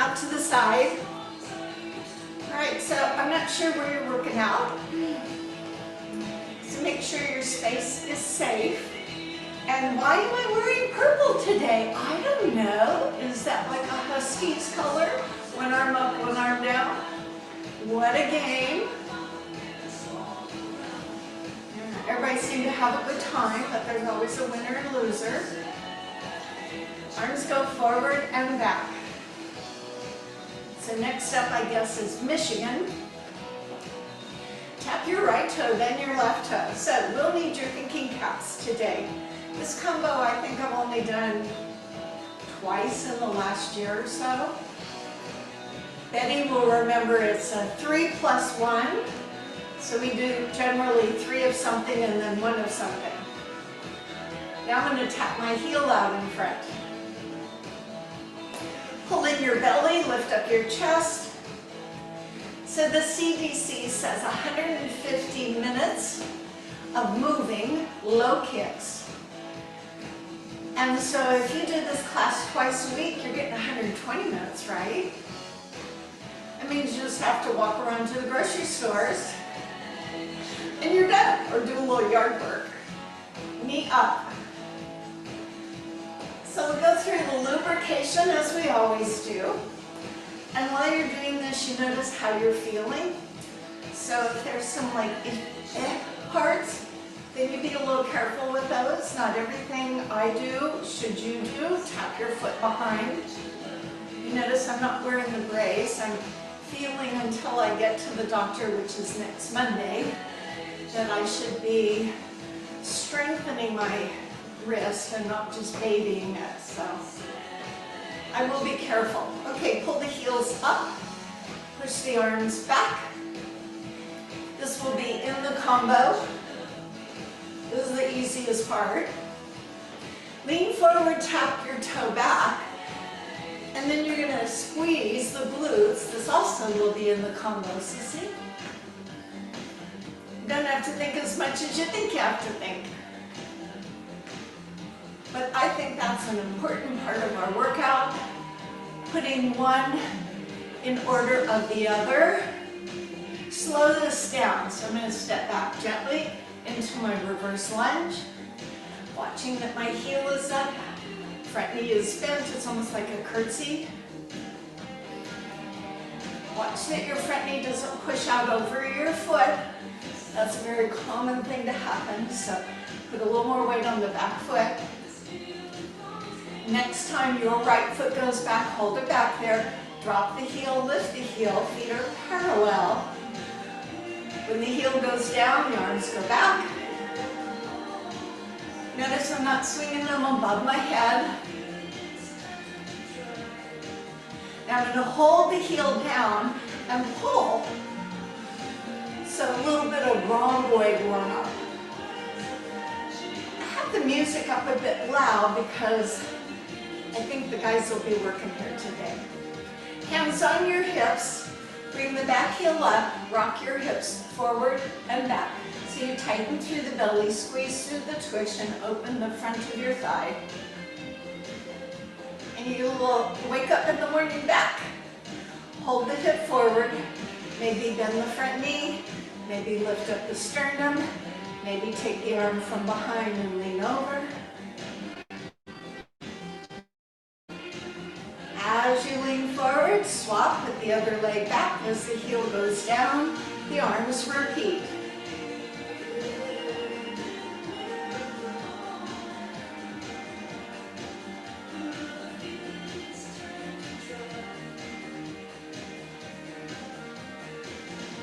out to the side. All right, so I'm not sure where you're working out. So make sure your space is safe. And why am I wearing purple today? I don't know. Is that like a Huskies color? One arm up, one arm down. What a game. Everybody seemed to have a good time, but there's always a winner and loser. Arms go forward and back. So next up, I guess, is Michigan. Tap your right toe, then your left toe. So we'll need your thinking caps today. This combo I think I've only done twice in the last year or so. Betty will remember it's a 3 plus 1. So we do generally 3 of something and then 1 of something. Now I'm going to tap my heel out in front. Pull in your belly, lift up your chest. So the CDC says 150 minutes of moving low kicks. And so if you do this class twice a week, you're getting 120 minutes, right? That means you just have to walk around to the grocery stores and you're done, or do a little yard work. Knee up. So we'll go through the lubrication as we always do. And while you're doing this, you notice how you're feeling. So if there's some like parts, then you be a little careful with those. Not everything I do should you do. Tap your foot behind. You notice I'm not wearing the brace. I'm feeling until I get to the doctor, which is next Monday, that I should be strengthening my wrist and not just babying it. So I will be careful. Okay, pull the heels up, push the arms back. This will be in the combo. This is the easiest part. Lean forward, tap your toe back, and then you're going to squeeze the glutes. This also will be in the combo, so see? You don't have to think as much as you think you have to think. But I think that's an important part of our workout, putting one in order of the other. Slow this down. So I'm going to step back gently into my reverse lunge, watching that my heel is up, front knee is bent, it's almost like a curtsy. Watch that your front knee doesn't push out over your foot. That's a very common thing to happen, so put a little more weight on the back foot. Next time your right foot goes back, hold it back there, drop the heel, lift the heel, feet are parallel. When the heel goes down, the arms go back. Notice I'm not swinging them above my head. Now I'm going to hold the heel down and pull. So a little bit of rhomboid warm up. I have the music up a bit loud because I think the guys will be working here today. Hands on your hips. Bring the back heel up, rock your hips forward and back. So you tighten through the belly, squeeze through the twitch, and open the front of your thigh. And you will wake up in the morning back. Hold the hip forward, maybe bend the front knee, maybe lift up the sternum, maybe take the arm from behind and lean over. As you lean forward, swap, put the other leg back as the heel goes down, the arms repeat.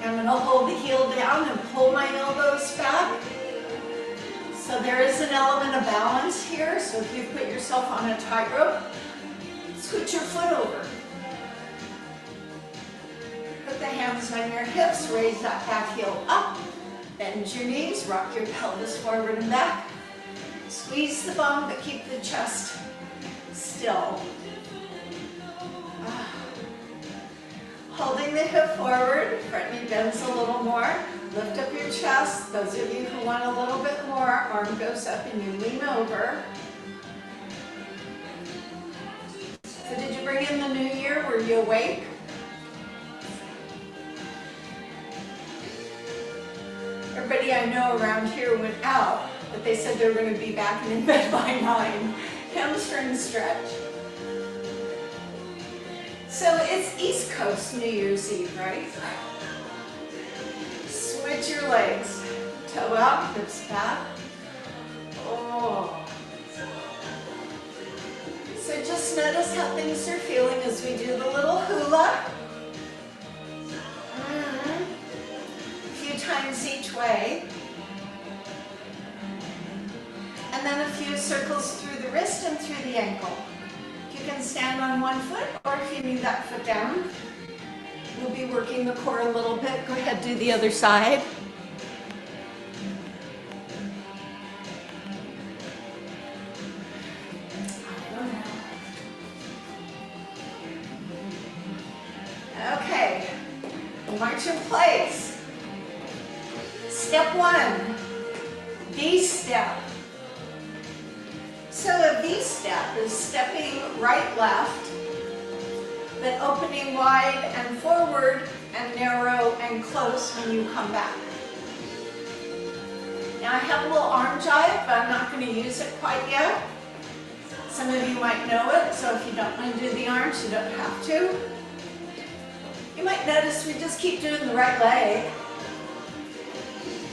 I'm going to hold the heel down and pull my elbows back. So there is an element of balance here, so if you put yourself on a tightrope, scoot your foot over. Put the hands on your hips, raise that back heel up, bend your knees, rock your pelvis forward and back. Squeeze the bum, but keep the chest still. Holding the hip forward, front knee bends a little more. Lift up your chest. Those of you who want a little bit more, arm goes up and you lean over. So did you bring ready in the new year? Were you awake? Everybody I know around here went out, but they said they were going to be back and in bed by 9. Hamstring stretch. So it's East Coast New Year's Eve, right? Switch your legs. Toe out, hips back. Oh. So just notice how things are feeling as we do the little hula. A few times each way. And then a few circles through the wrist and through the ankle. You can stand on one foot, or if you need that foot down, we'll be working the core a little bit. Go ahead, do the other side. Okay, march in place. Step 1, V-step. So a V-step is stepping right, left, but opening wide and forward and narrow and close when you come back. Now I have a little arm jive, but I'm not going to use it quite yet. Some of you might know it, so if you don't want to do the arms, you don't have to. You might notice we just keep doing the right leg.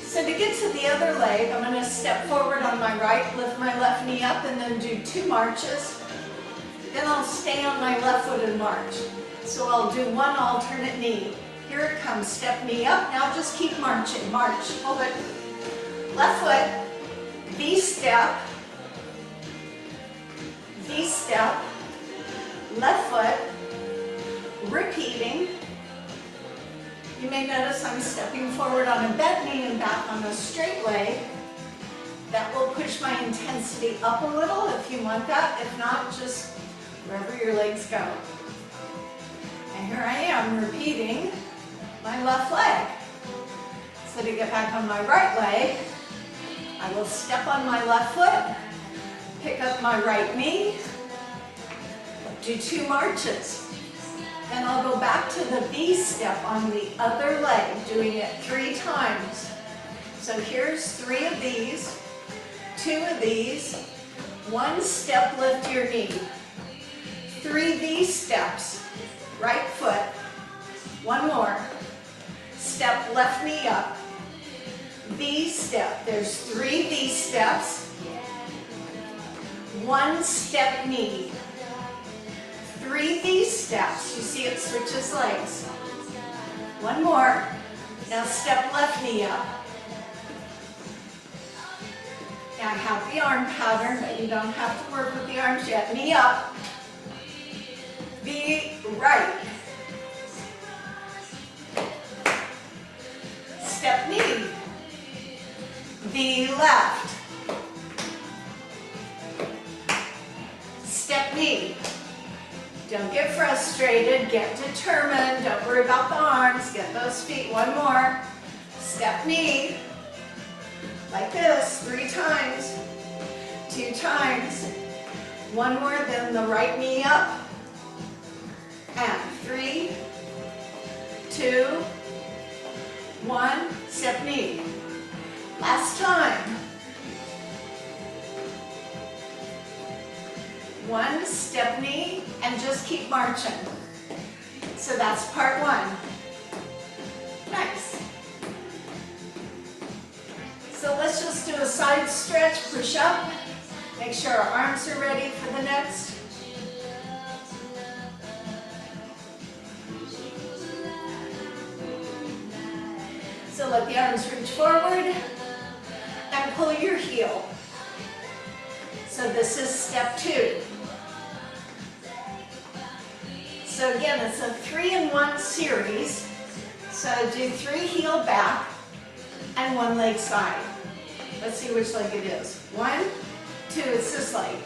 So to get to the other leg, I'm going to step forward on my right, lift my left knee up, and then do 2 marches. Then I'll stay on my left foot and march. So I'll do 1 alternate knee. Here it comes, step knee up. Now just keep marching, march, hold it. Left foot, V-step, V-step, left foot, repeating. You may notice I'm stepping forward on a bent knee and back on a straight leg. That will push my intensity up a little if you want that. If not, just wherever your legs go. And here I am repeating my left leg. So to get back on my right leg, I will step on my left foot, pick up my right knee, do 2 marches. Then I'll go back to the V-step on the other leg, doing it 3 times. So here's 3 of these, 2 of these, 1 step, lift your knee. 3 V-steps, right foot, 1 more. Step left knee up, V-step. There's 3 V-steps, 1 step knee. 3 V-steps. You see it switches legs. 1 more. Now step left knee up. Now I have the arm pattern, but you don't have to work with the arms yet. Knee up. V right. Step knee. V left. Step knee. Don't get frustrated, get determined, don't worry about the arms, get those feet. 1 more. Step knee, like this, 3 times, 2 times. 1 more, then the right knee up, and 3, 2, 1, step knee. Last time. 1 step knee, and just keep marching. So that's part 1. Nice. So let's just do a side stretch, push up. Make sure our arms are ready for the next. So let the arms reach forward and pull your heel. So this is step 2. So again, it's a 3-in-1 series. So do 3 heel back and 1 leg side. Let's see which leg it is. 1, 2, it's this leg.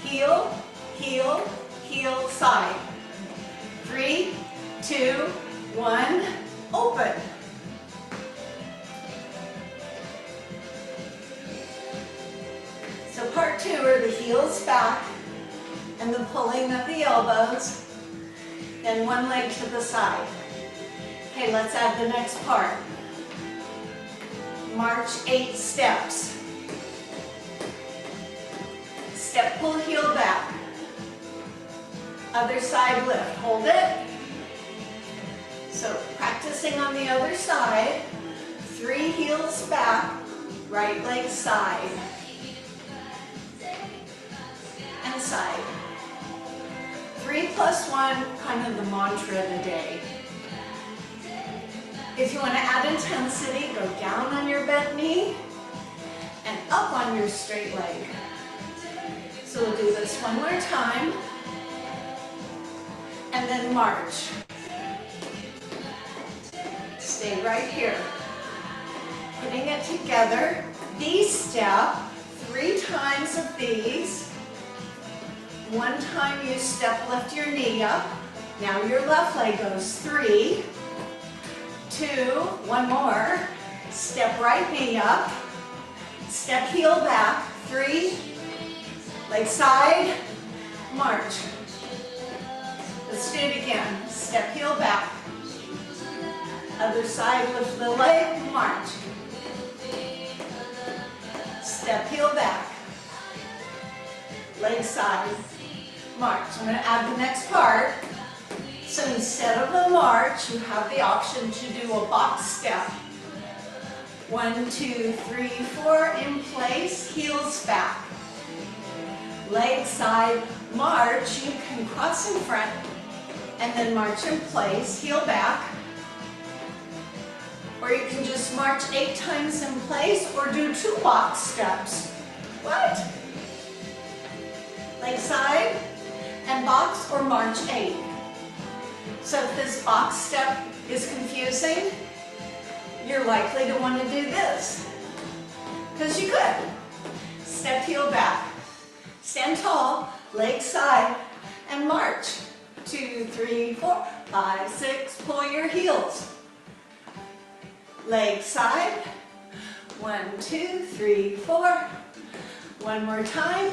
Heel, heel, heel, side. 3, 2, 1, open. So part 2 are the heels back and the pulling of the elbows. Then one leg to the side. Okay, let's add the next part. March 8 steps. Step, pull, heel back. Other side lift, hold it. So practicing on the other side. 3 heels back, right leg side. And side. 3 plus 1, kind of the mantra today. If you want to add intensity, go down on your bent knee and up on your straight leg. So we'll do this one more time. And then march. Stay right here. Putting it together. V-step, 3 times of these. 1 time you step, lift your knee up. Now your left leg goes 3, 2, 1 more. Step right knee up. Step heel back, 3. Leg side, march. Let's do it again. Step heel back. Other side, lift the leg, march. Step heel back. Leg side, march. I'm going to add the next part. So instead of a march, you have the option to do a box step. 1, 2, 3, 4, in place, heels back. Leg side, march. You can cross in front and then march in place, heel back. Or you can just march 8 times in place or do 2 box steps. What? Leg side and box or march 8. So if this box step is confusing, you're likely to want to do this. Because you could. Step heel back. Stand tall, leg side, and march. 2, 3, 4, 5, 6, pull your heels. Leg side, 1, 2, 3, 4. One more time.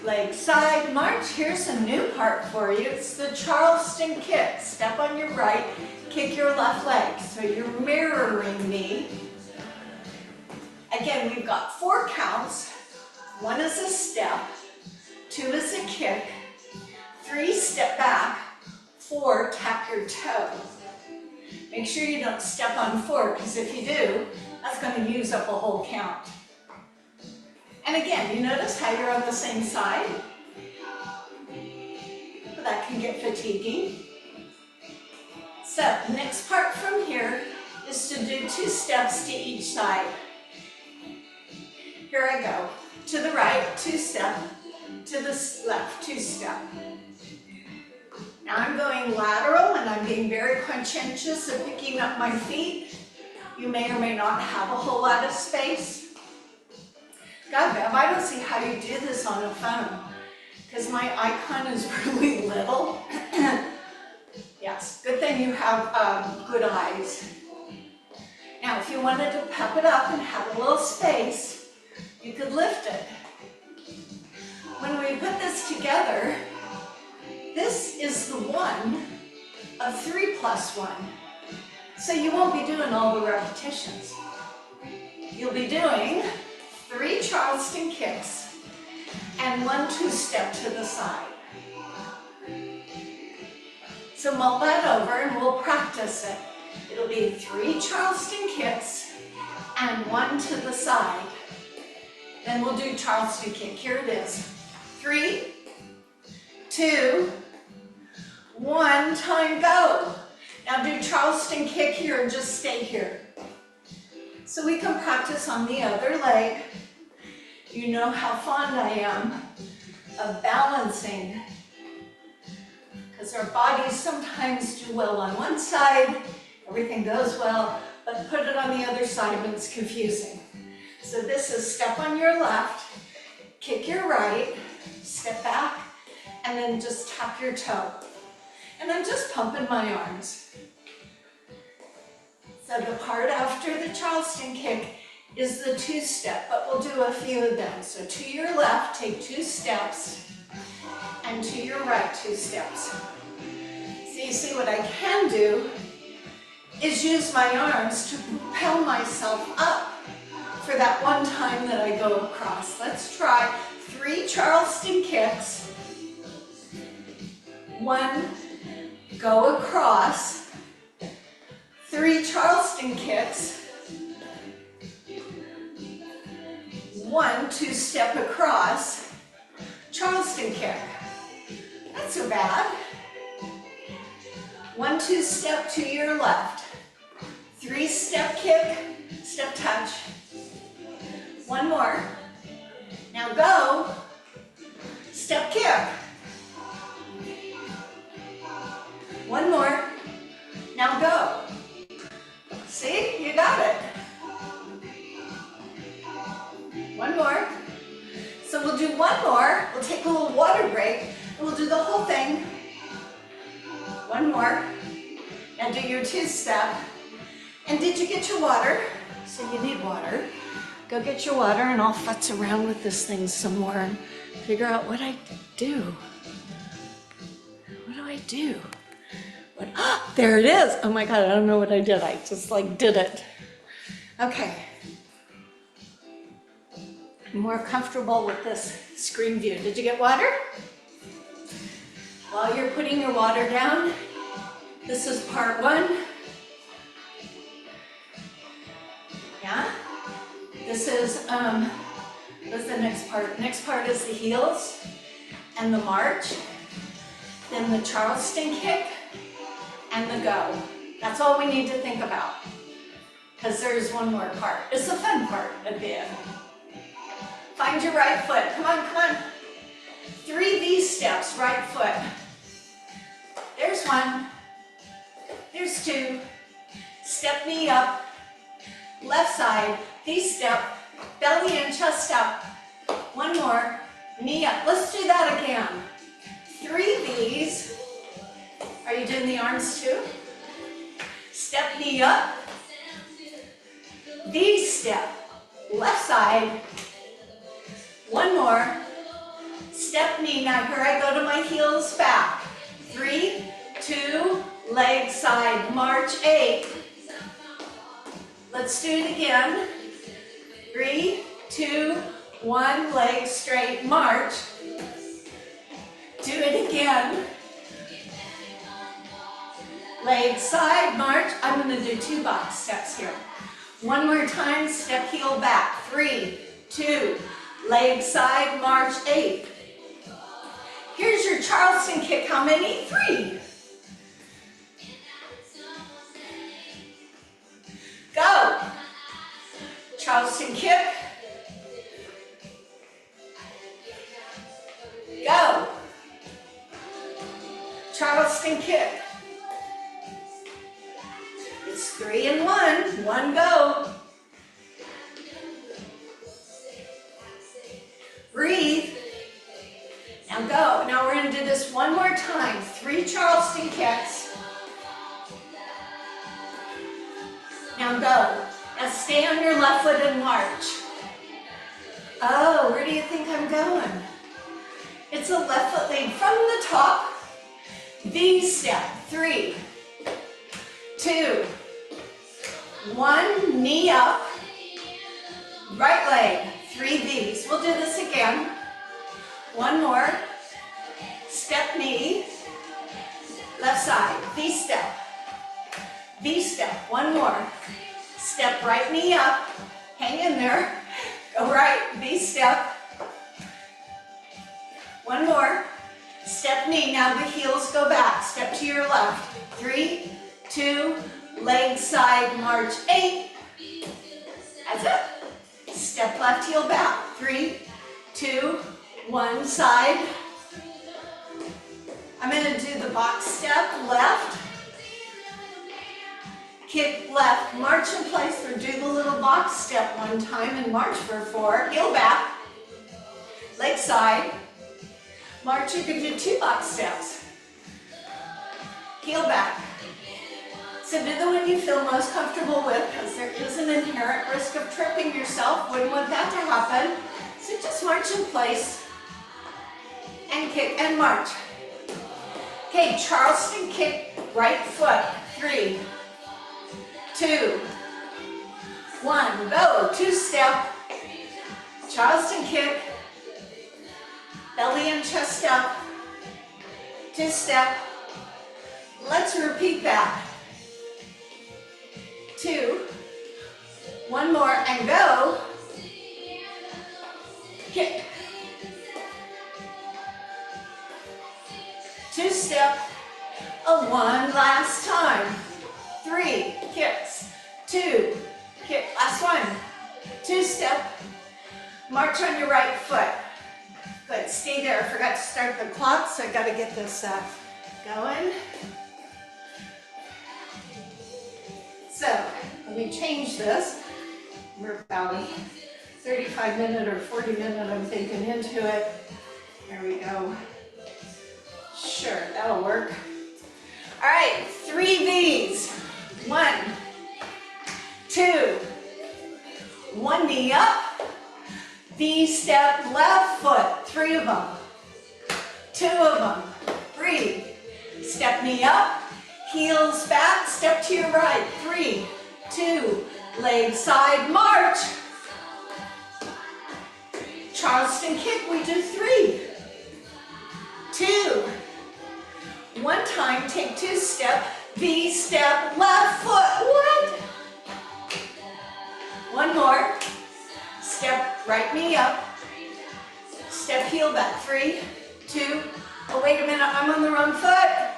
Leg side, march. Here's a new part for you. It's the Charleston kick. Step on your right, kick your left leg. So you're mirroring me. Again, we've got 4 counts. 1 is a step, 2 is a kick, 3 step back, 4 tap your toe. Make sure you don't step on 4, because if you do, that's going to use up a whole count. And again, you notice how you're on the same side? But that can get fatiguing. So, the next part from here is to do 2 steps to each side. Here I go. To the right, 2 step. To the left, 2 step. Now I'm going lateral and I'm being very conscientious of picking up my feet. You may or may not have a whole lot of space. God, Bev, I don't see how you do this on a phone because my icon is really little. Yes, good thing you have good eyes. Now, if you wanted to pep it up and have a little space, you could lift it. When we put this together, this is the 1 of 3 plus 1. So you won't be doing all the repetitions. You'll be doing 3 Charleston kicks and 1 2-step to the side. So mull that over and we'll practice it. It'll be 3 Charleston kicks and 1 to the side. Then we'll do Charleston kick. Here it is. 3, 2, 1, time, go. Now do Charleston kick here and just stay here. So we can practice on the other leg. You know how fond I am of balancing, because our bodies sometimes do well on one side, everything goes well, but put it on the other side and it's confusing. So this is step on your left, kick your right, step back, and then just tap your toe. And I'm just pumping my arms. So the part after the Charleston kick is the two-step, but we'll do a few of them. So to your left, take 2 steps, and to your right, 2 steps. So you see what I can do is use my arms to propel myself up for that one time that I go across. Let's try 3 Charleston kicks. 1, go across. 3 Charleston kicks. 1, 2-step across. Charleston kick. Not so bad. 1, 2-step to your left. 3-step kick, step touch. 1 more. Now go. Step kick. 1 more. Now go. See, you got it. 1 more. So we'll do 1 more. We'll take a little water break, and we'll do the whole thing. 1 more. Now do your 2-step. And did you get your water? So you need water. Go get your water, and I'll futz around with this thing some more and figure out what I do. What do I do? What? Oh, there it is. Oh my God, I don't know what I did. I just like did it. Okay. I'm more comfortable with this screen view. Did you get water? While you're putting your water down, this is part 1. Yeah? This is, what's the next part? Next part is the heels and the march, then the Charleston kick, and the go. That's all we need to think about, because there's 1 more part. It's the fun part at the end. Find your right foot. Come on, come on. 3 V-steps, right foot. There's 1. There's 2. Step knee up. Left side, V-step, belly and chest up. 1 more, knee up. Let's do that again. 3 V's. Are you doing the arms too? Step knee up. V-step, left side. 1 more. Step knee. Now here I go to my heels back. 3, 2, leg side, march 8. Let's do it again. 3, 2, 1, legs straight, march. Do it again. Leg side, march. I'm going to do 2 box steps here. 1 more time, step heel back. 3, 2, leg side, march 8. Here's your Charleston kick. How many? 3. Go. Charleston kick. Go. Charleston kick. It's 3 and 1. 1 go. Breathe. Now go. Now we're going to do this 1 more time. 3 Charleston kicks. Now go. Now stay on your left foot and march. Oh, where do you think I'm going? It's a left foot lead from the top. V step. 3, 2, 1. Knee up. Right leg. 3 V's. We'll do this again. 1 more. Step knee. Left side. V step. V step. 1 more. Step right knee up. Hang in there. Go right. V step. 1 more. Step knee. Now the heels go back. Step to your left. 3, 2, leg side, march 8. That's it. Step left heel back. 3, 2, 1 side. I'm going to do the box step left. Kick left, march in place, or do the little box step 1 time and march for 4. Heel back, leg side. March, you can do 2 box steps. Heel back, So do the one you feel most comfortable with, because there is an inherent risk of tripping yourself. Wouldn't want that to happen. So just march in place and kick and march. Okay, Charleston kick, right foot. 3, 2, 1, go. 2-step. Charleston kick. Belly and chest up. 2-step. Let's repeat that. 2, 1 more, and go. Kick. 2-step. 1 last time. 3 kicks. 2 kick. Last one. 2-step. March on your right foot. Good. Stay there. I forgot to start the clock, so I got to get this going. So, let me change this. We're about 35-minute or 40-minute, I'm thinking, into it. There we go. Sure, that'll work. All right, 3 V's. 1, 2, 1 knee up. V step left foot, 3 of them. 2 of them. 3. Step knee up. Heels back, step to your right. 3, 2, leg side, march. Charleston kick, we do 3, 2. 1 time, take 2-step, V step, left foot. What? 1 more. Step right knee up. Step heel back. 3, 2. Oh, wait a minute, I'm on the wrong foot.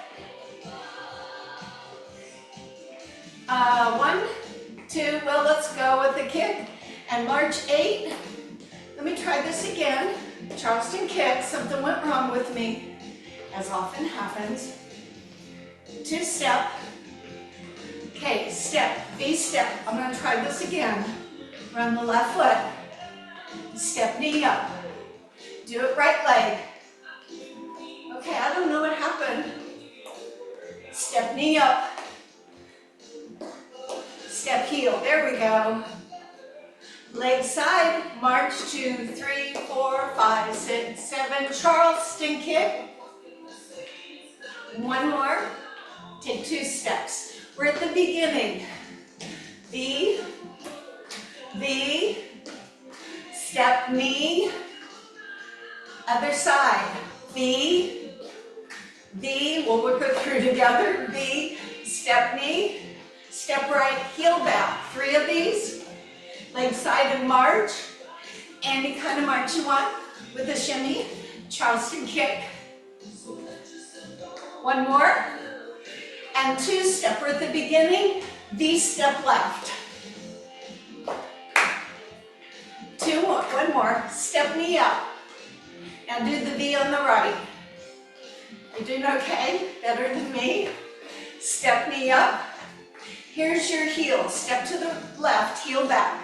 1, 2, well, let's go with the kick and march 8. Let me try this again. Charleston kick, something went wrong with me, as often happens. 2-step. Okay, step, V step. I'm gonna try this again. Run the left foot. Step knee up. Do it right leg. Okay, I don't know what happened. Step knee up. Step heel, there we go. Leg side, march 2, 3, 4, 5, 6, 7, Charleston kick. 1 more, take 2 steps. We're at the beginning. V, V, step knee, other side. V, V, we'll work it through together. V, step knee. Step right, heel back. 3 of these. Leg side and march. Any kind of march you want with a shimmy. Charleston kick. 1 more. And 2-step. We're at the beginning. V step left. 2 more. 1 more. Step knee up. And do the V on the right. You're doing okay? Better than me? Step knee up. Here's your heel. Step to the left, heel back.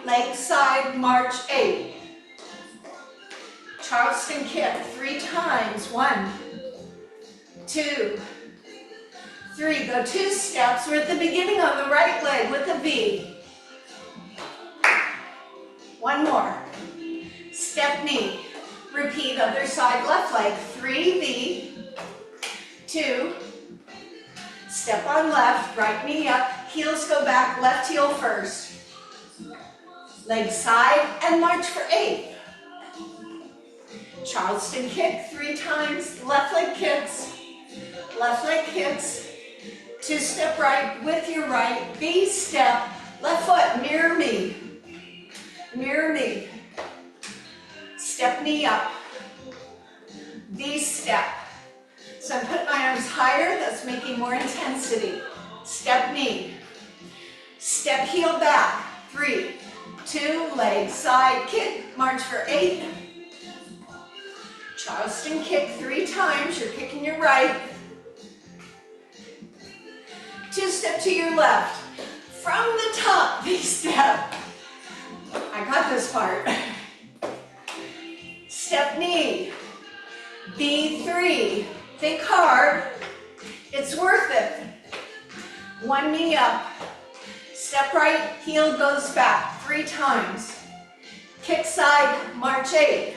Leg side, march 8. Charleston kick 3 times. 1, 2, 3. Go 2 steps. We're at the beginning on the right leg with a V. 1 more. Step knee. Repeat other side, left leg. 3 V. 2. Step on left, right knee up, heels go back, left heel first. Leg side and march for 8. Charleston kick 3 times, left leg kicks, 2-step right with your right, V step, left foot, mirror me, step knee up, V step. So I'm putting my arms higher, that's making more intensity. Step knee. Step heel back. 3, 2, leg side kick. March for 8. Charleston kick 3 times. You're kicking your right. 2-step to your left. From the top, V-step. I got this part. Step knee. V3. Think hard. It's worth it. One knee up. Step right, heel goes back 3 times. Kick side, march 8.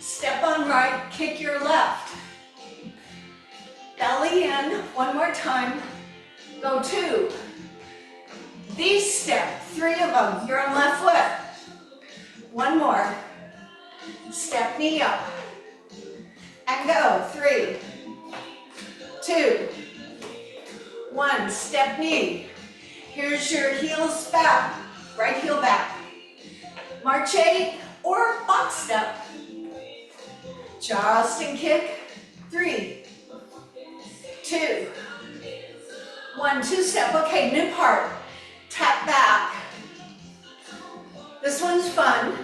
Step on right, kick your left. Belly in, one more time. Go 2. These step, 3 of them. You're on left foot. One more. Step knee up. And go. 3, 2, 1. Step knee. Here's your heels back. Right heel back. March 8 or box step. Charleston kick. 3, 2, 1. 2 step. Okay, new part. Tap back. This one's fun,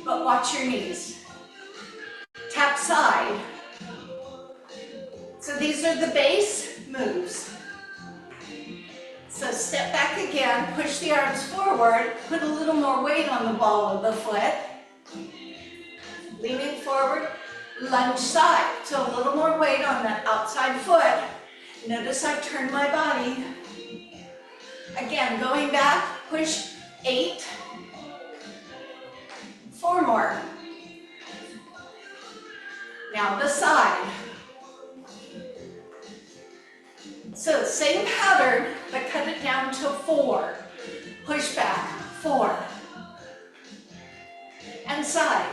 but watch your knees. Tap side. So these are the base moves. So step back again, push the arms forward, put a little more weight on the ball of the foot. Leaning forward, lunge side. So a little more weight on that outside foot. Notice I turn my body. Again, going back, push 8. 4 more. Now the side. So same pattern, but cut it down to 4. Push back, 4. And side.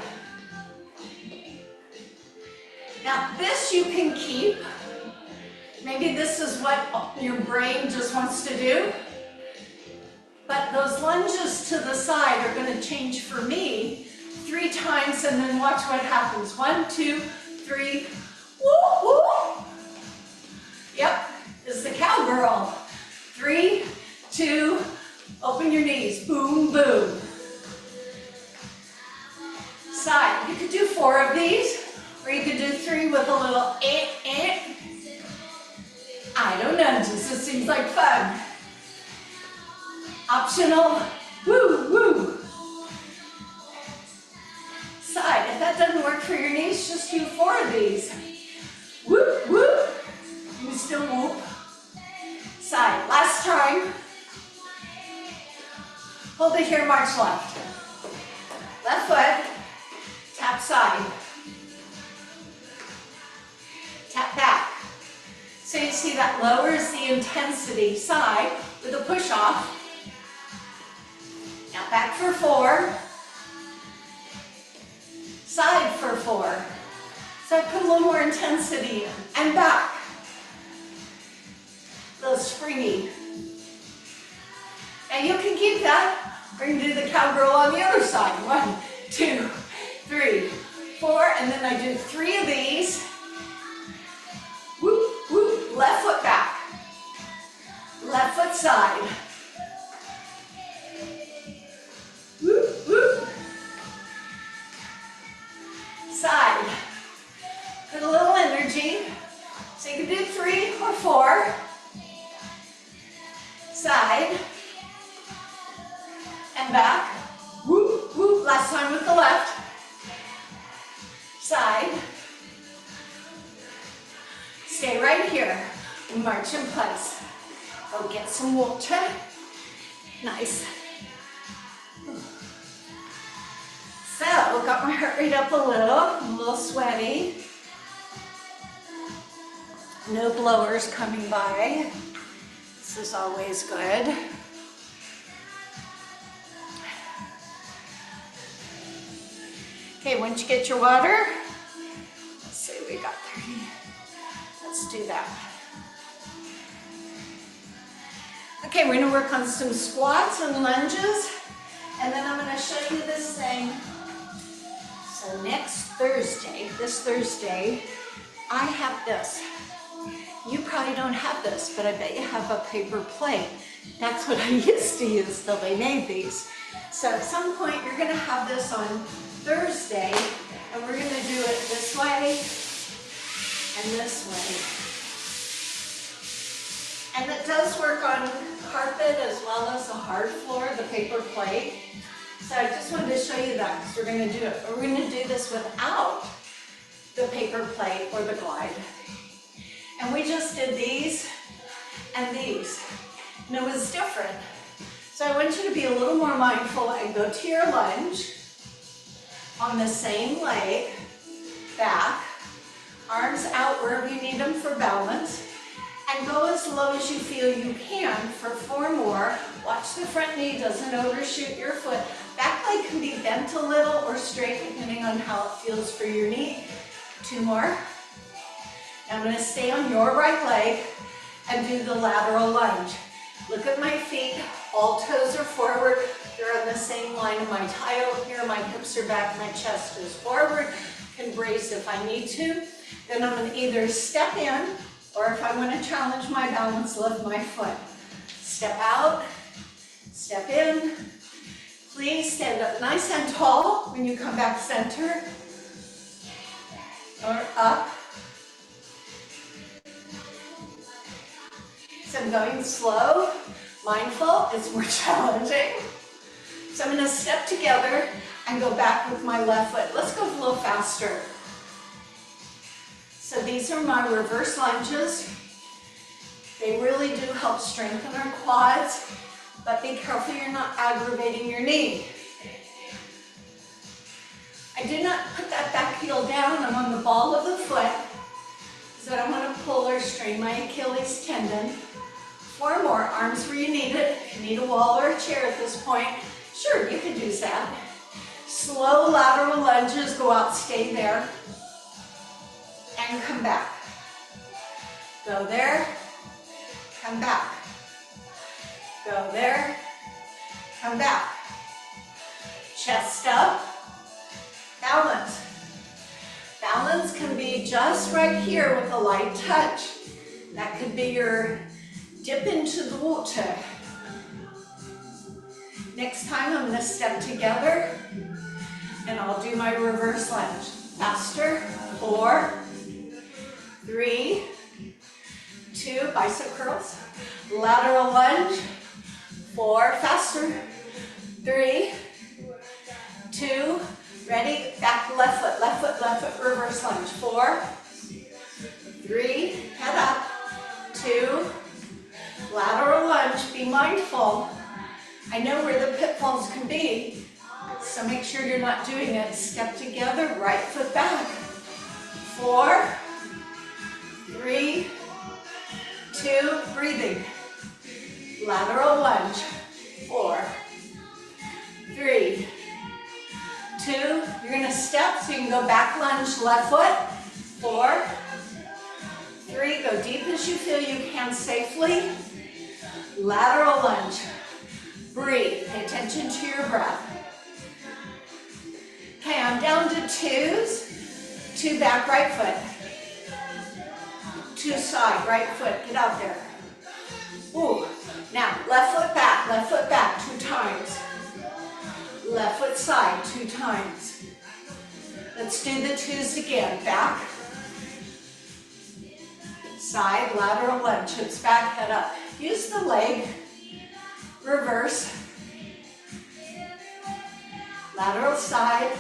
Now this you can keep. Maybe this is what your brain just wants to do. But those lunges to the side are going to change for me 3 times, and then watch what happens. 1, 2, 3. Woo, woo. Yep, this is the cowgirl. 3, 2, open your knees. Boom, boom. Side. You could do 4 of these, or you could do 3 with a little eh. I don't know, just it seems like fun. Optional, woo, woo. Side, if that doesn't work for your knees, just do 4 of these. Woo, woo. You still whoop. Side, last time. Hold it here, march left. Left foot, tap side. Tap back. So you see that lowers the intensity. Side with a push off. Now back for 4. Side for 4. So I put a little more intensity in. And back. A little springy. Now you can keep that. We're going to do the cowgirl on the other side. 1, 2, 3, 4. And then I do 3 of these. Whoop, whoop. Left foot back. Left foot side. Whoop, whoop. Side. Put a little energy. So you can do 3 or 4. Side. And back. Whoop, whoop. Last time with the left. Side. Stay right here. March in place. Go get some water. Nice. So, got my heart rate up a little sweaty. No blowers coming by. This is always good. Okay, once you get your water, let's see, we got 30. Let's do that. Okay, we're gonna work on some squats and lunges, and then I'm gonna show you this thing. So next Thursday, this Thursday, I have this. You probably don't have this, but I bet you have a paper plate. That's what I used to use till they made these. So at some point, you're gonna have this on Thursday, and we're gonna do it this way and this way. And it does work on carpet as well as a hard floor, the paper plate. So I just wanted to show you that because we're going to do it. But we're going to do this without the paper plate or the glide. And we just did these and these. And it was different. So I want you to be a little more mindful and go to your lunge on the same leg, back, arms out wherever you need them for balance, and go as low as you feel you can for 4 more. Watch the front knee doesn't overshoot your foot. Back leg can be bent a little or straight depending on how it feels for your knee. 2 more. Now I'm going to stay on your right leg and do the lateral lunge. Look at my feet, all toes are forward. They're on the same line of my tile here. My hips are back, my chest is forward. Can brace if I need to. Then I'm going to either step in, or if I want to challenge my balance, lift my foot. Step out, step in. Please stand up nice and tall when you come back center. Or up. So I'm going slow, mindful, it's more challenging. So I'm going to step together and go back with my left foot. Let's go a little faster. So these are my reverse lunges. They really do help strengthen our quads, but be careful you're not aggravating your knee. I do not put that back heel down. I'm on the ball of the foot, so I don't want to pull or strain my Achilles tendon. 4 more, arms where you need it. If you need a wall or a chair at this point, sure, you can use that. Slow lateral lunges, go out, stay there, and come back. Go there, come back. Go there, come back. Chest up, balance. Balance can be just right here with a light touch. That could be your dip into the water. Next time I'm going to step together and I'll do my reverse lunge. Faster, 4, 3, 2, bicep curls. Lateral lunge, 4, faster, 3, 2, ready, back left foot, reverse lunge. 4, 3, head up, 2, lateral lunge, be mindful. I know where the pitfalls can be, so make sure you're not doing it. Step together, right foot back. 4, 3, 2, breathing. Lateral lunge. 4, 3, 2. You're going to step so you can go back lunge, left foot. 4, 3, go deep as you feel you can safely. Lateral lunge. Breathe. Pay attention to your breath. Okay, I'm down to 2s. 2 back, right foot. 2 side, right foot. Get out there. Ooh. Now, left foot back 2 times. Left foot side 2 times. Let's do the 2s again. Back. Side, lateral lunge. Hips back, head up. Use the leg. Reverse. Lateral side.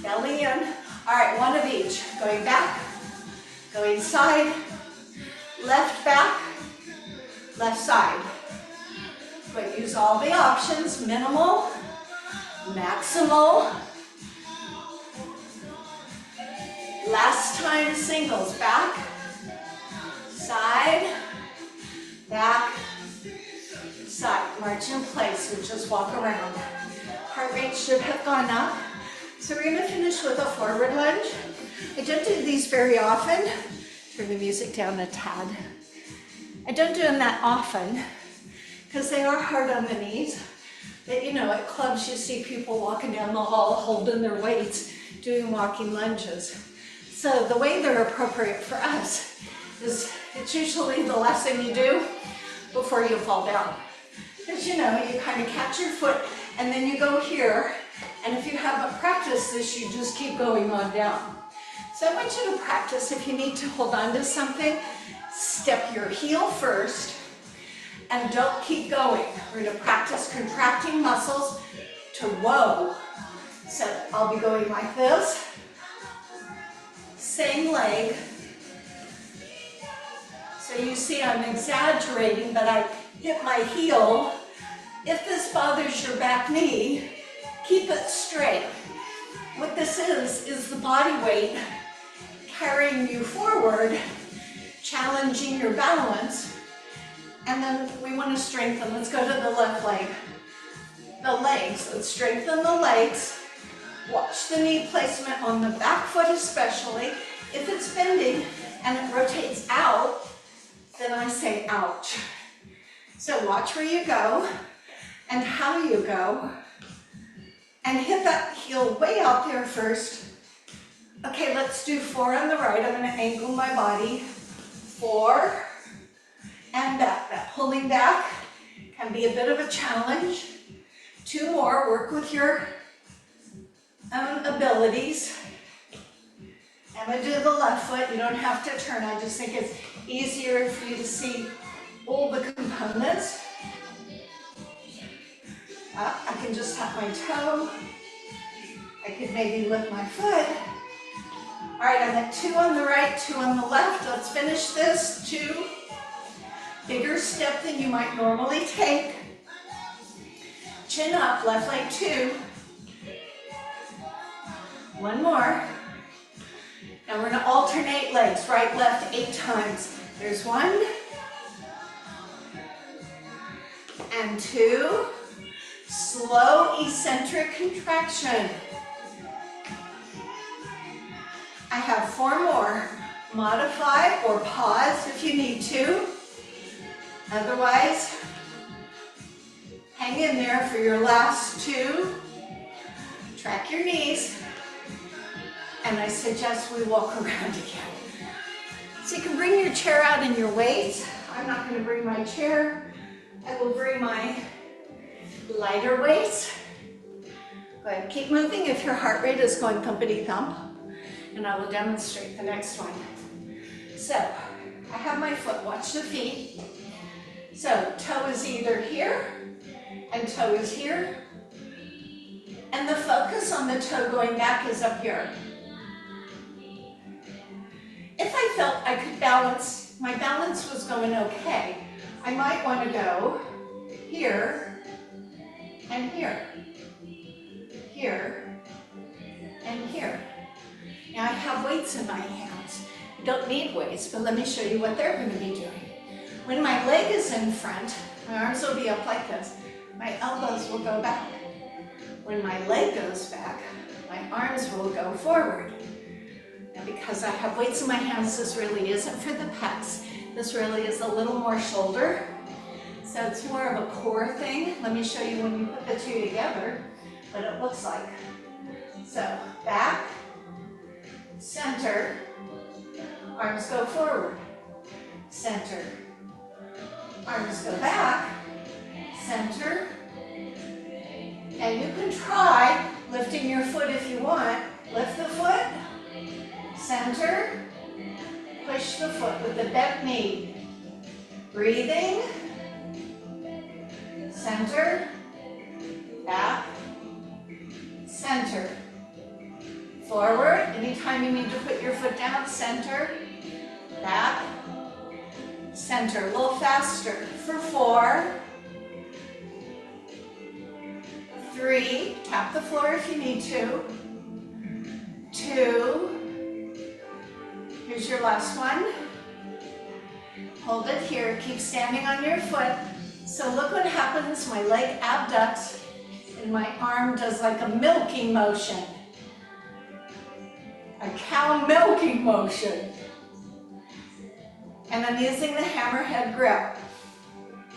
Belly in. All right, 1 of each. Going back. Going side. Left back. Left side. But use all the options. Minimal. Maximal. Last time singles. Back. Side. Back. Side. March in place. We just walk around. Heart rate should have gone up. So we're going to finish with a forward lunge. I don't do these very often. Turn the music down a tad. I don't do them that often because they are hard on the knees. But you know, at clubs you see people walking down the hall holding their weights, doing walking lunges. So the way they're appropriate for us is it's usually the last thing you do before you fall down. Because you know, you kind of catch your foot and then you go here, and if you haven't practiced this, you just keep going on down. So I want you to practice. If you need to hold on to something, step your heel first and don't keep going. We're going to practice contracting muscles to row. So I'll be going like this. Same leg. So you see I'm exaggerating, but I hit my heel. If this bothers your back knee, keep it straight. What this is the body weight carrying you forward, challenging your balance, and then we want to strengthen. Let's go to the left leg. The legs, let's strengthen the legs. Watch the knee placement on the back foot especially. If it's bending and it rotates out, then I say ouch. So watch where you go and how you go. And hit that heel way out there first. Okay, let's do 4 on the right. I'm going to angle my body. 4 and back. That pulling back can be a bit of a challenge. 2 more. Work with your own abilities. I'm going to do the left foot. You don't have to turn. I just think it's easier for you to see all the components. I can just tap my toe. I could maybe lift my foot. All right, I'm at 2 on the right, 2 on the left. Let's finish this. 2. Bigger step than you might normally take. Chin up, left leg 2. 1 more. And we're going to alternate legs, right, left, 8 times. There's 1. And 2. Slow eccentric contraction. I have 4 more. Modify or pause if you need to. Otherwise, hang in there for your last 2. Track your knees. And I suggest we walk around again. So you can bring your chair out and your weights. I'm not going to bring my chair. I will bring my lighter weights. Go ahead, keep moving if your heart rate is going thumpity thump. And I will demonstrate the next one. So, I have my foot, watch the feet. So, toe is either here, and toe is here. And the focus on the toe going back is up here. If I felt I could balance, my balance was going okay, I might want to go here, and here, here, and here. Now I have weights in my hands. You don't need weights, but let me show you what they're going to be doing. When my leg is in front, my arms will be up like this. My elbows will go back. When my leg goes back, my arms will go forward. And because I have weights in my hands, this really isn't for the pecs. This really is a little more shoulder. So it's more of a core thing. Let me show you when you put the 2 together what it looks like. So back, center, arms go forward, center, arms go back, center, and you can try lifting your foot if you want. Lift the foot, center, push the foot with the bent knee. Breathing, center, back, center. Forward, anytime you need to put your foot down, center, back, center. A little faster for 4, 3, tap the floor if you need to, 2, here's your last one. Hold it here, keep standing on your foot. So look what happens, my leg abducts and my arm does like a milking motion. A cow milking motion. And I'm using the hammerhead grip.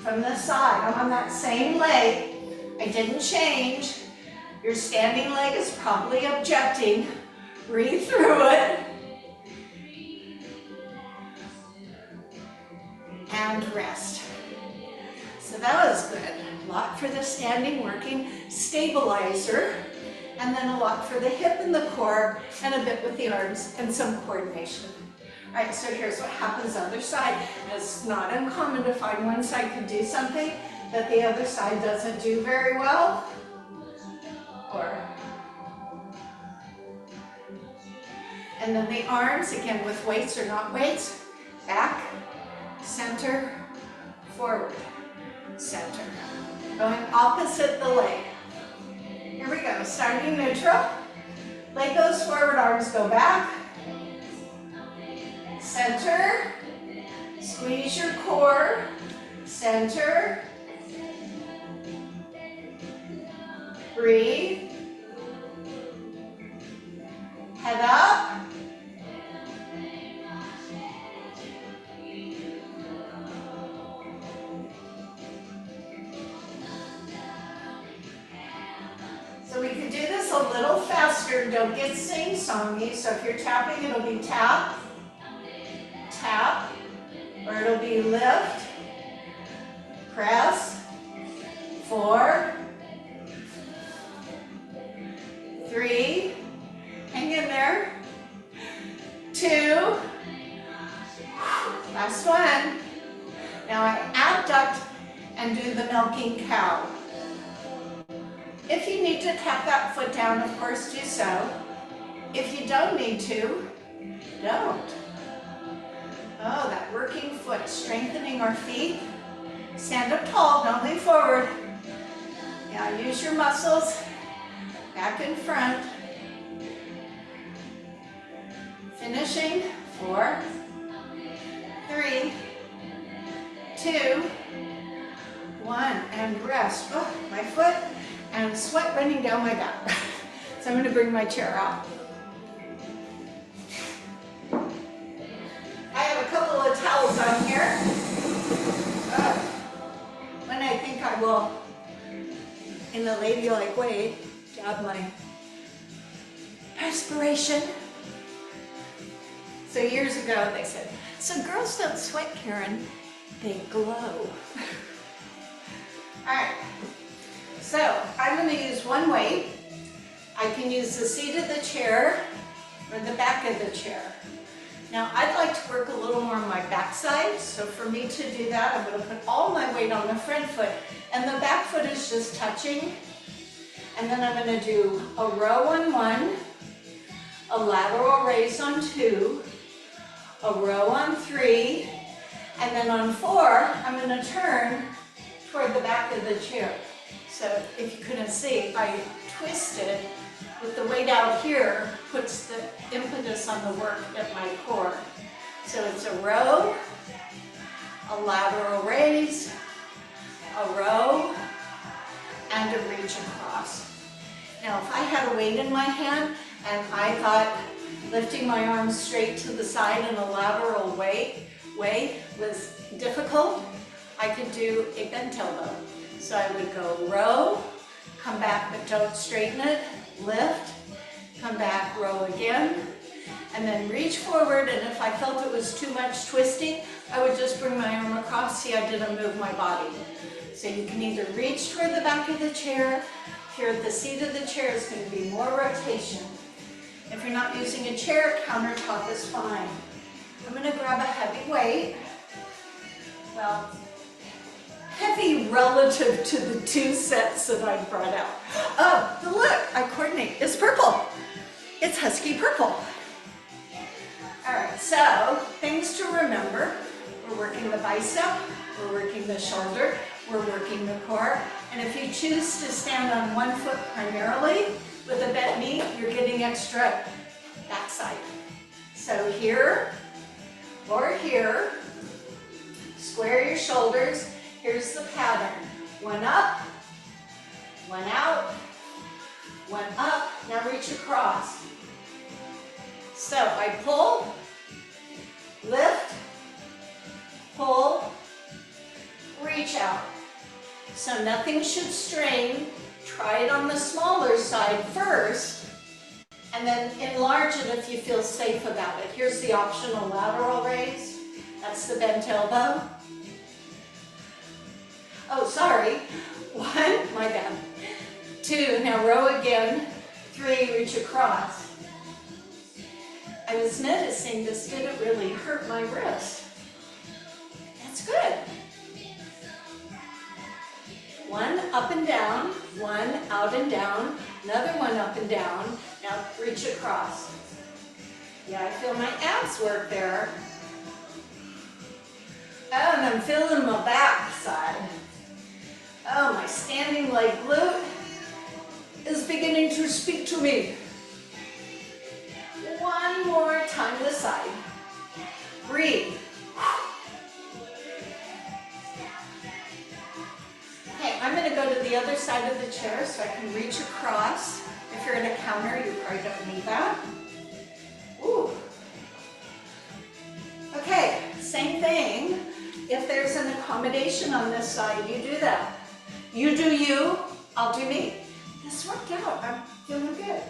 From the side, I'm on that same leg. I didn't change. Your standing leg is probably objecting. Breathe through it. And rest. So that was good. A lot for the standing working stabilizer. And then a lot for the hip and the core, and a bit with the arms, and some coordination. All right, so here's what happens on the other side. It's not uncommon to find one side can do something that the other side doesn't do very well. And then the arms, again with weights or not weights, back, center, forward, center. Going opposite the leg. Here we go, starting neutral. Leg goes forward, arms go back. Center, squeeze your core, center. Breathe. Head up. So we could do this a little faster. Don't get sing-songy. So if you're tapping, it'll be tap, tap, or it'll be lift, press, 4, 3, hang in there, 2, last one. Now I abduct and do the milking cow. If you need to tap that foot down, of course, do so. If you don't need to, don't. Oh, that working foot, strengthening our feet. Stand up tall, don't lean forward. Now use your muscles, back and front. Finishing, 4, 3, 2, 1, and rest. Oh, my foot, and sweat running down my back. So I'm going to bring my chair out. I have a couple of towels on here. When I think I will, in a ladylike way, dab my perspiration. So years ago they said, so girls don't sweat, Karen, they glow. All right, so I'm going to use one weight. I can use the seat of the chair or the back of the chair. Now I'd like to work a little more on my back side, so for me to do that, I'm going to put all my weight on the front foot, and the back foot is just touching. And then I'm going to do a row on 1, a lateral raise on 2, a row on 3, and then on 4, I'm going to turn toward the back of the chair. So if you couldn't see, I twisted with the weight out here, puts the impetus on the work at my core. So it's a row, a lateral raise, a row, and a reach across. Now if I had a weight in my hand and I thought lifting my arms straight to the side in a lateral way was difficult, I could do a bent elbow. So I would go row, come back but don't straighten it, lift, come back, row again, and then reach forward, and if I felt it was too much twisting, I would just bring my arm across. See, I didn't move my body. So you can either reach toward the back of the chair. If you're at the seat of the chair, it's going to be more rotation. If you're not using a chair, countertop is fine. I'm going to grab a heavy weight. Well, heavy relative to the 2 sets that I brought out. Oh, look, I coordinate. It's purple. It's Husky Purple. All right, so things to remember. We're working the bicep, we're working the shoulder, we're working the core. And if you choose to stand on one foot primarily with a bent knee, you're getting extra backside. So here or here, square your shoulders. Here's the pattern. 1 up, 1 out, 1 up. Now reach across. So I pull, lift, pull, reach out. So nothing should strain. Try it on the smaller side first, and then enlarge it if you feel safe about it. Here's the optional lateral raise. That's the bent elbow. Oh, sorry. 1, my bad. 2, now row again. 3, reach across. I was noticing this didn't really hurt my wrist. That's good. 1 up and down, 1 out and down, another 1 up and down. Now reach across. Yeah, I feel my abs work there. And I'm feeling my back side. Oh, my standing leg glute is beginning to speak to me. One more time this side. Breathe. Okay, I'm going to go to the other side of the chair so I can reach across. If you're in a counter, you probably don't need that. Ooh. Okay, same thing. If there's an accommodation on this side, you do that. You do you, I'll do me. This worked out, I'm feeling good.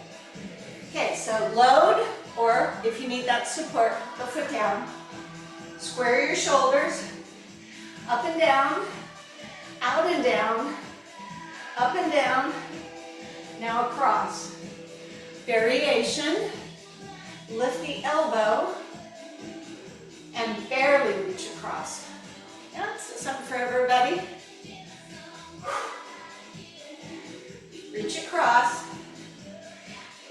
Okay, so load, or if you need that support, the foot down. Square your shoulders, up and down, out and down, up and down, now across. Variation, lift the elbow, and barely reach across. Yeah, so something for everybody. Reach across.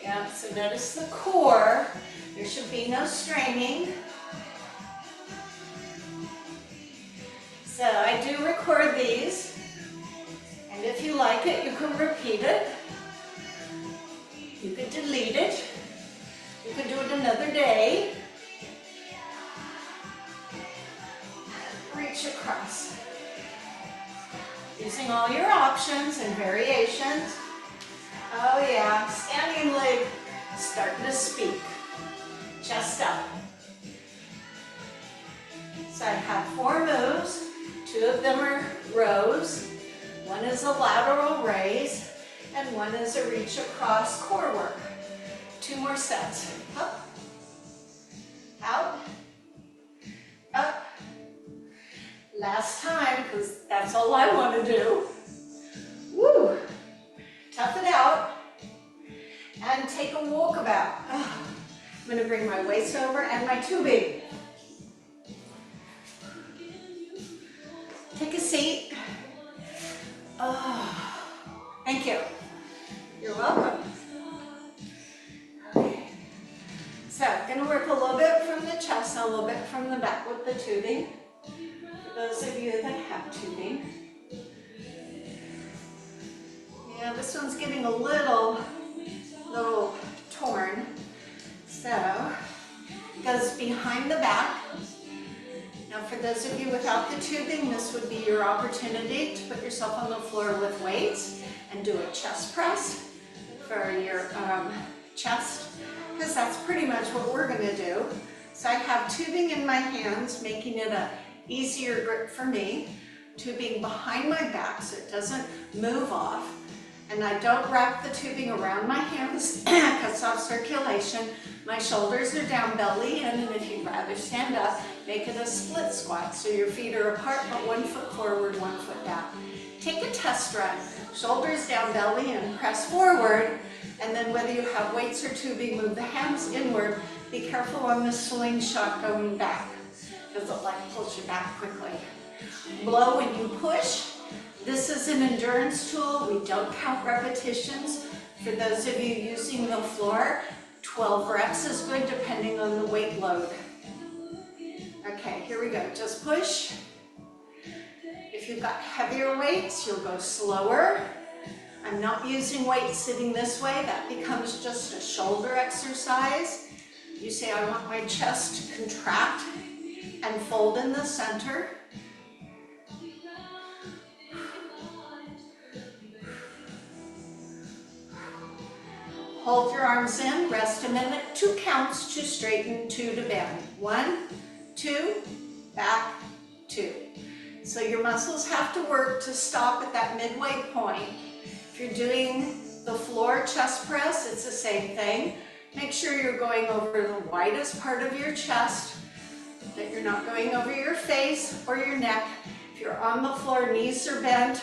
Yeah, so notice the core. There should be no straining. So I do record these, and if you like it, you can repeat it. You could delete it. You could do it another day. Reach across. Using all your options and variations. Oh yeah, standing leg starting to speak. Chest up. So I have 4 moves. 2 of them are rows. 1 is a lateral raise, and 1 is a reach across core work. 2 more sets. Up, out, up. Last time, because that's all I want to do. Woo! Tough it out. And take a walkabout. Oh, I'm going to bring my waist over and my tubing. Take a seat. Oh, thank you. You're welcome. Okay. So, I'm going to work a little bit from the chest and a little bit from the back with the tubing. For those of you that have tubing. Yeah, this one's getting a little torn. So, it goes behind the back. Now for those of you without the tubing, this would be your opportunity to put yourself on the floor with weights and do a chest press for your chest, because that's pretty much what we're going to do. So I have tubing in my hands, making it a easier grip for me. Tubing behind my back so it doesn't move off. And I don't wrap the tubing around my hands, cuts off circulation. My shoulders are down, belly in, and if you'd rather stand up, make it a split squat. So your feet are apart, but 1 foot forward, 1 foot down. Take a test run. Shoulders down, belly in, press forward, and then whether you have weights or tubing, move the hands inward. Be careful on the slingshot going back, because it pulls you back quickly. Blow when you push. This is an endurance tool. We don't count repetitions. For those of you using the floor, 12 reps is good depending on the weight load. Okay, here we go. Just push. If you've got heavier weights, you'll go slower. I'm not using weights sitting this way. That becomes just a shoulder exercise. You say, I want my chest to contract and fold in the center. Hold your arms in, rest a minute, 2 counts to straighten, 2 to bend. 1, 2, back, 2. So your muscles have to work to stop at that midway point. If you're doing the floor chest press, it's the same thing. Make sure you're going over the widest part of your chest, that you're not going over your face or your neck. If you're on the floor, knees are bent.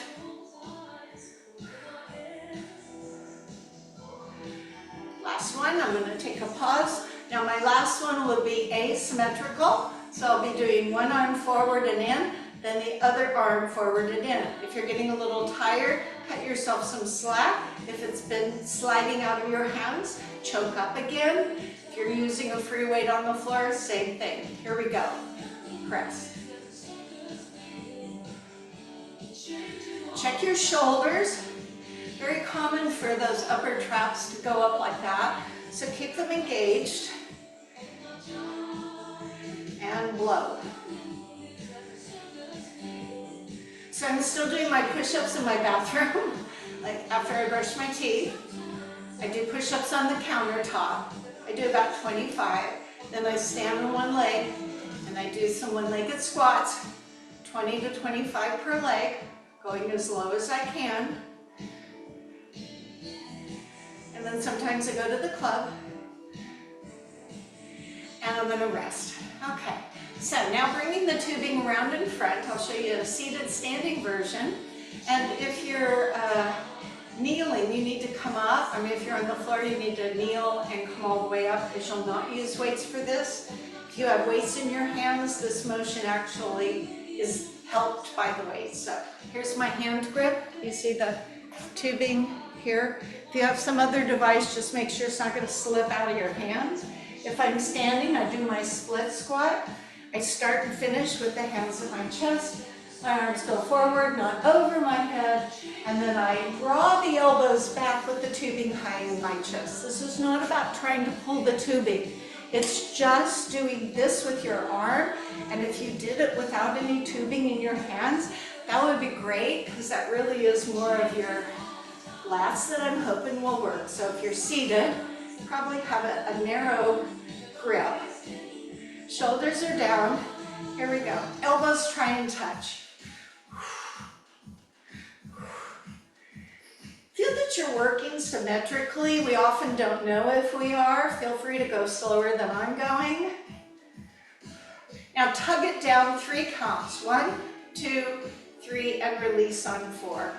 Last one, I'm going to take a pause. Now my last one will be asymmetrical. So I'll be doing one arm forward and in, then the other arm forward and in. If you're getting a little tired, cut yourself some slack. If it's been sliding out of your hands, choke up again. If you're using a free weight on the floor, same thing. Here we go. Press. Check your shoulders. Very common for those upper traps to go up like that. So keep them engaged. And blow. So I'm still doing my push-ups in my bathroom, like after I brush my teeth. I do push-ups on the countertop. I do about 25. Then I stand on one leg and I do some one-legged squats, 20 to 25 per leg, going as low as I can. And then sometimes I go to the club and I'm going to rest. Okay, so now bringing the tubing around in front, I'll show you a seated standing version. And if you're kneeling, you need to come up. I mean, if you're on the floor, you need to kneel and come all the way up because you'll not use weights for this. If you have weights in your hands, this motion actually is helped by the weights. So here's my hand grip. You see the tubing here. If you have some other device, just make sure it's not going to slip out of your hands. If I'm standing, I do my split squat. I start and finish with the hands at my chest. My arms go forward, not over my head, and then I draw the elbows back with the tubing high in my chest. This is not about trying to pull the tubing. It's just doing this with your arm, and if you did it without any tubing in your hands, that would be great, because that really is more of your lats that I'm hoping will work. So if you're seated, probably have a narrow grip. Shoulders are down. Here we go. Elbows try and touch. Feel that you're working symmetrically. We often don't know if we are. Feel free to go slower than I'm going. Now tug it down 3 counts. 1, 2, 3, and release on 4.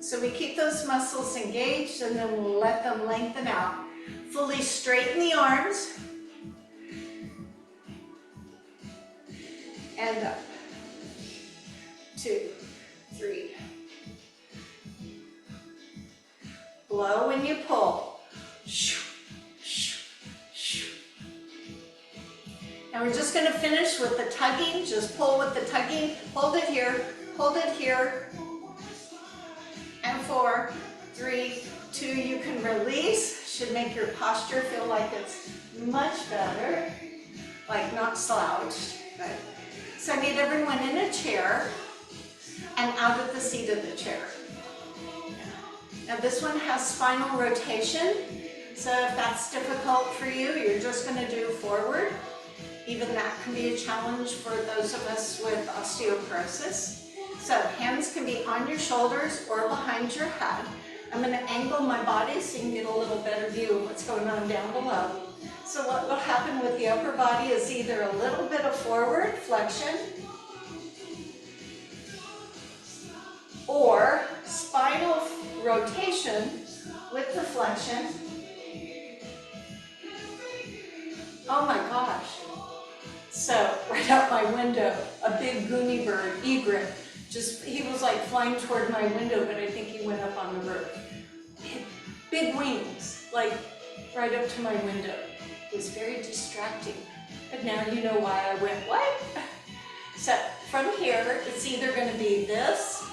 So we keep those muscles engaged and then we'll let them lengthen out. Fully straighten the arms. And up. 2, 3. Blow when you pull. Now we're just going to finish with the tugging. Just pull with the tugging. Hold it here, and 4, 3, 2. You can release. Should make your posture feel like it's much better, like not slouched. Good. So I need everyone in a chair and out of the seat of the chair. Now this one has spinal rotation, so if that's difficult for you, you're just going to do forward. Even that can be a challenge for those of us with osteoporosis. So hands can be on your shoulders or behind your head. I'm going to angle my body so you can get a little better view of what's going on down below. So what will happen with the upper body is either a little bit of forward flexion or spinal rotation with the flexion. Oh my gosh. So right out my window, a big goonie bird, egret, he was like flying toward my window, but I think he went up on the roof. Big wings, like right up to my window. It was very distracting. But now you know why I went, what? So from here, it's either going to be this,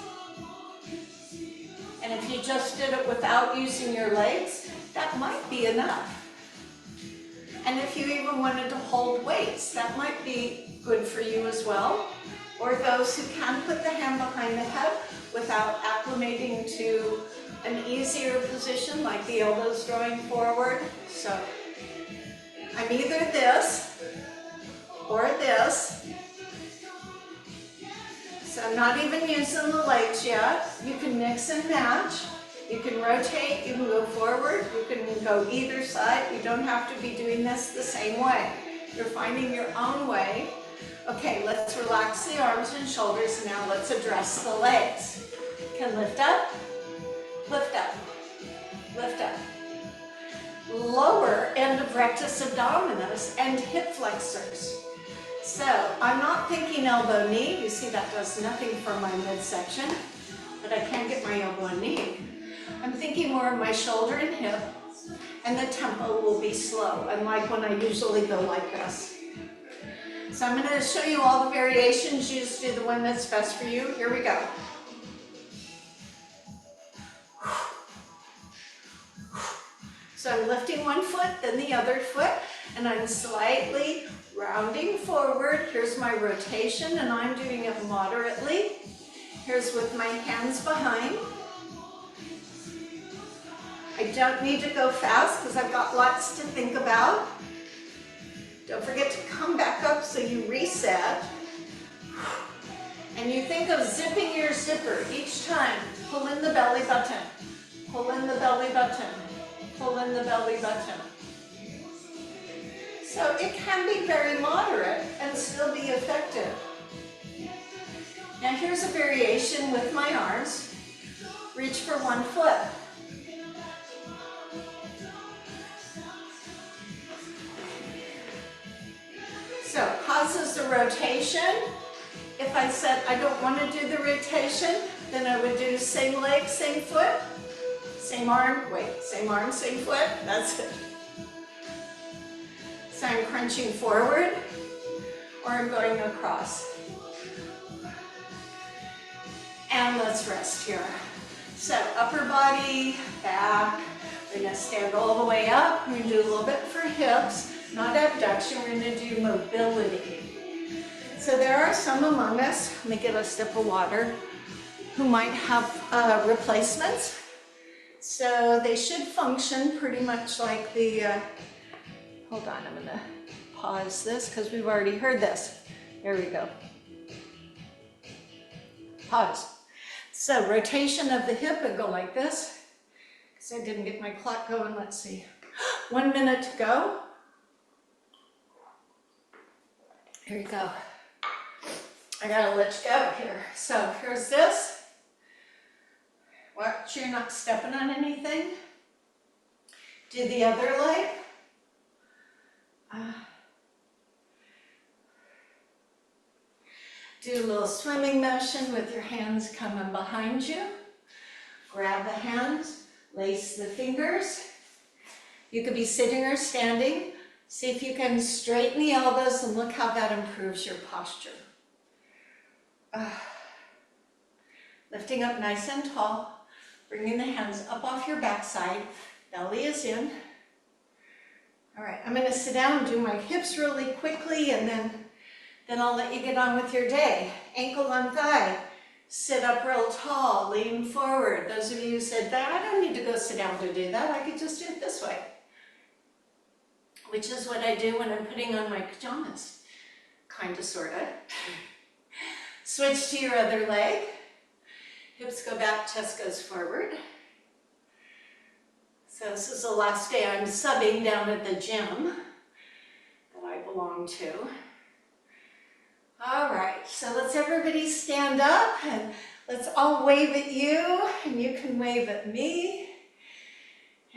and if you just did it without using your legs, that might be enough. And if you even wanted to hold weights, that might be good for you as well. Or those who can put the hand behind the head without acclimating to an easier position, like the elbows drawing forward. So I'm either this or this. So I'm not even using the legs yet. You can mix and match. You can rotate, you can go forward, you can go either side. You don't have to be doing this the same way. You're finding your own way. Okay, let's relax the arms and shoulders. Now let's address the legs. You can lift up, lift up, lift up. Lower end of rectus abdominis and hip flexors. So I'm not thinking elbow knee. You see that does nothing for my midsection, but I can get my elbow and knee. I'm thinking more of my shoulder and hip, and the tempo will be slow, unlike when I usually go like this. So I'm going to show you all the variations. You just do the one that's best for you. Here we go. lifting one foot, then the other foot, and I'm slightly rounding forward. Here's my rotation, and I'm doing it moderately. Here's with my hands behind. I don't need to go fast because I've got lots to think about. Don't forget to come back up so you reset. And you think of zipping your zipper each time. Pull in the belly button, pull in the belly button, pull in the belly button. So it can be very moderate and still be effective. Now here's a variation with my arms. Reach for one foot. So causes the rotation. If I said I don't want to do the rotation, then I would do same leg, same foot, same arm, same arm, same foot, that's it. So I'm crunching forward, or I'm going across. And let's rest here. So upper body, back, we're gonna stand all the way up. We're gonna do a little bit for hips, not abduction, we're gonna do mobility. So there are some among us, let me get a sip of water, who might have replacements. So they should function pretty much like the, hold on, I'm gonna pause this because we've already heard this. There we go. Pause. So rotation of the hip would go like this, because I didn't get my clock going, let's see. 1 minute to go. Here you go. I gotta let you go here. So here's this. Watch you're not stepping on anything. Do the other leg. Do a little swimming motion with your hands coming behind you. Grab the hands, lace the fingers. You could be sitting or standing. See if you can straighten the elbows and look how that improves your posture. Lifting up nice and tall, bringing the hands up off your backside, belly is in. All right, I'm gonna sit down and do my hips really quickly, and then I'll let you get on with your day. Ankle on thigh, sit up real tall, lean forward. Those of you who said that, I don't need to go sit down to do that, I could just do it this way. Which is what I do when I'm putting on my pajamas, kinda, sorta. Switch to your other leg. Hips go back, chest goes forward. So this is the last day I'm subbing down at the gym that I belong to. All right, so let's everybody stand up and let's all wave at you, and you can wave at me.